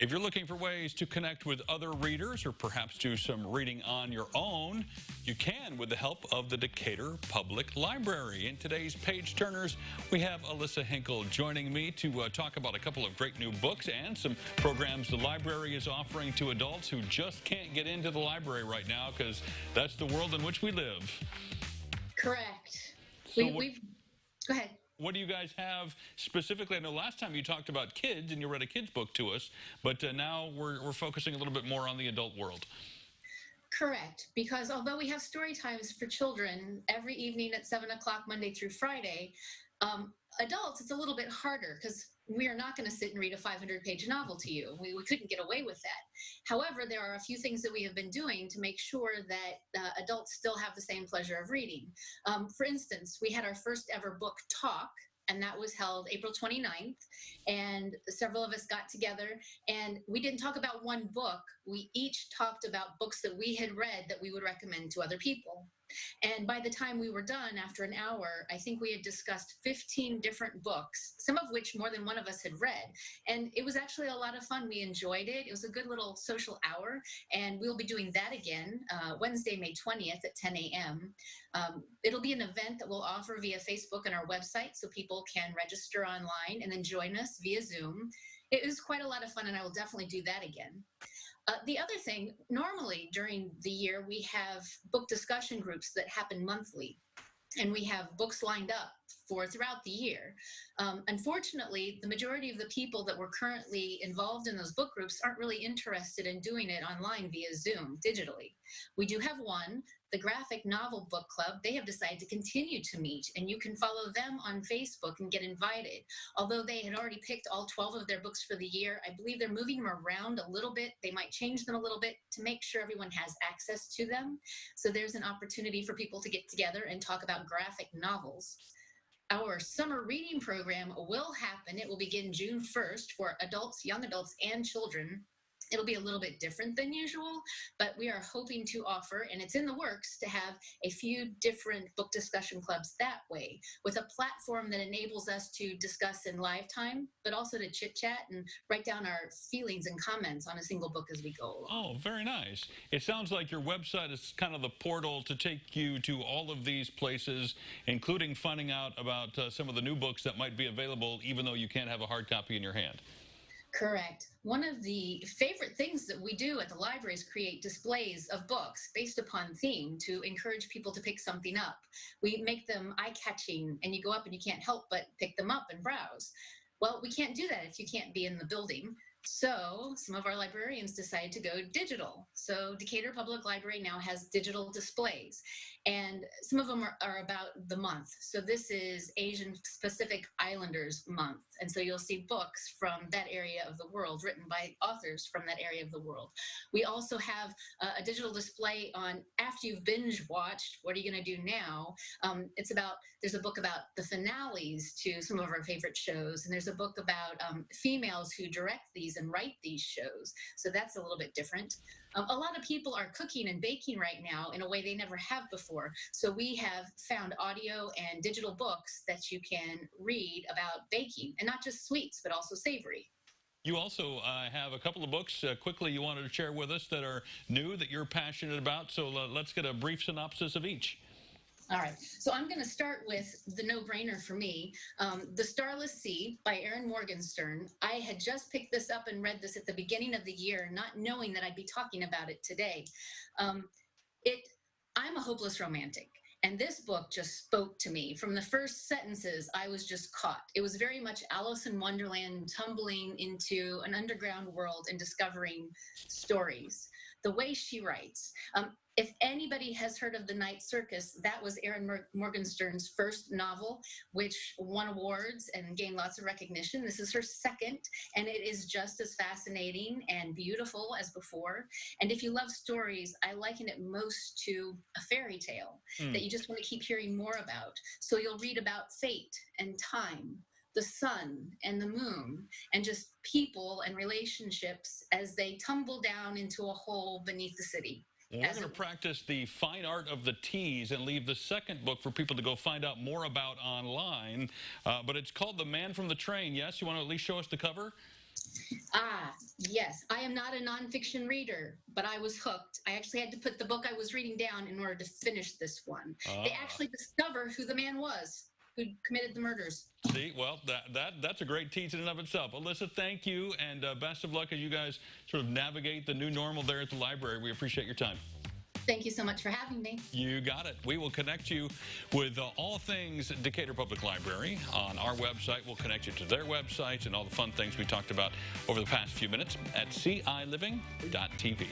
If you're looking for ways to connect with other readers or perhaps do some reading on your own, you can with the help of the Decatur Public Library. In today's Page Turners, we have Alyssa Hinkle joining me to talk about a couple of great new books and some programs the library is offering to adults who just can't get into the library right now because that's the world in which we live. Correct. So Go ahead. What do you guys have specifically? I know last time you talked about kids and you read a kid's book to us, but now we're focusing a little bit more on the adult world. Correct. Because although we have story times for children every evening at 7 o'clock Monday through Friday, adults, it's a little bit harder because we are not going to sit and read a 500-page novel to you. We couldn't get away with that. However, there are a few things that we have been doing to make sure that adults still have the same pleasure of reading. For instance, we had our first ever book talk, and that was held April 29th, and several of us got together, and we didn't talk about one book. We each talked about books that we had read that we would recommend to other people. And by the time we were done, after an hour, I think we had discussed 15 different books, some of which more than one of us had read. And it was actually a lot of fun. We enjoyed it. It was a good little social hour. And we'll be doing that again Wednesday, May 20th at 10 a.m. It'll be an event that we'll offer via Facebook and our website so people can register online and then join us via Zoom. It was quite a lot of fun, and I will definitely do that again. The other thing, normally during the year, we have book discussion groups that happen monthly, and we have books lined up for throughout the year. Unfortunately, the majority of the people that were currently involved in those book groups aren't really interested in doing it online via Zoom, digitally. We do have one, the Graphic Novel Book Club. They have decided to continue to meet, and you can follow them on Facebook and get invited. Although they had already picked all 12 of their books for the year, I believe they're moving them around a little bit. They might change them a little bit to make sure everyone has access to them. So there's an opportunity for people to get together and talk about graphic novels. Our summer reading program will happen. It will begin June 1st for adults, young adults, and children. It'll be a little bit different than usual, but we are hoping to offer, and it's in the works, to have a few different book discussion clubs that way, with a platform that enables us to discuss in live time, but also to chit-chat and write down our feelings and comments on a single book as we go along. Oh, very nice. It sounds like your website is kind of the portal to take you to all of these places, including finding out about some of the new books that might be available, even though you can't have a hard copy in your hand. Correct. One of the favorite things that we do at the library is create displays of books based upon theme to encourage people to pick something up. We make them eye-catching, and you go up and you can't help but pick them up and browse. Well, we can't do that if you can't be in the building. So some of our librarians decided to go digital. So Decatur Public Library now has digital displays, and some of them are about the month. So this is Asian Pacific Islanders Month. And so you'll see books from that area of the world written by authors from that area of the world. We also have a digital display on after you've binge watched, what are you going to do now? There's a book about the finales to some of our favorite shows. And there's a book about females who direct these and write these shows. So that's a little bit different. A lot of people are cooking and baking right now in a way they never have before. So we have found audio and digital books that you can read about baking, and not just sweets, but also savory. You also have a couple of books quickly you wanted to share with us that are new, that you're passionate about. So let's get a brief synopsis of each. All right, so I'm going to start with the no-brainer for me, The Starless Sea by Erin Morgenstern. I had just picked this up and read this at the beginning of the year, not knowing that I'd be talking about it today. I'm a hopeless romantic, and this book just spoke to me. From the first sentences, I was just caught. It was very much Alice in Wonderland tumbling into an underground world and discovering stories. The way she writes. If anybody has heard of The Night Circus, that was Erin Morgenstern's first novel, which won awards and gained lots of recognition. This is her second, and it is just as fascinating and beautiful as before. And if you love stories, I liken it most to a fairy tale that you just want to keep hearing more about. So you'll read about fate and time, the sun and the moon, and just people and relationships as they tumble down into a hole beneath the city. Well, we're going to practice the fine art of the tease and leave the second book for people to go find out more about online. But it's called The Man from the Train. Yes, you want to at least show us the cover? Ah, Yes, I am not a nonfiction reader, but I was hooked. I actually had to put the book I was reading down in order to finish this one. They actually discover who the man was who committed the murders. See, well, that's a great teach in and of itself. Alyssa, thank you, and best of luck as you guys sort of navigate the new normal there at the library. We appreciate your time. Thank you so much for having me. You got it. We will connect you with all things Decatur Public Library on our website. We'll connect you to their website and all the fun things we talked about over the past few minutes at ciLiving.tv.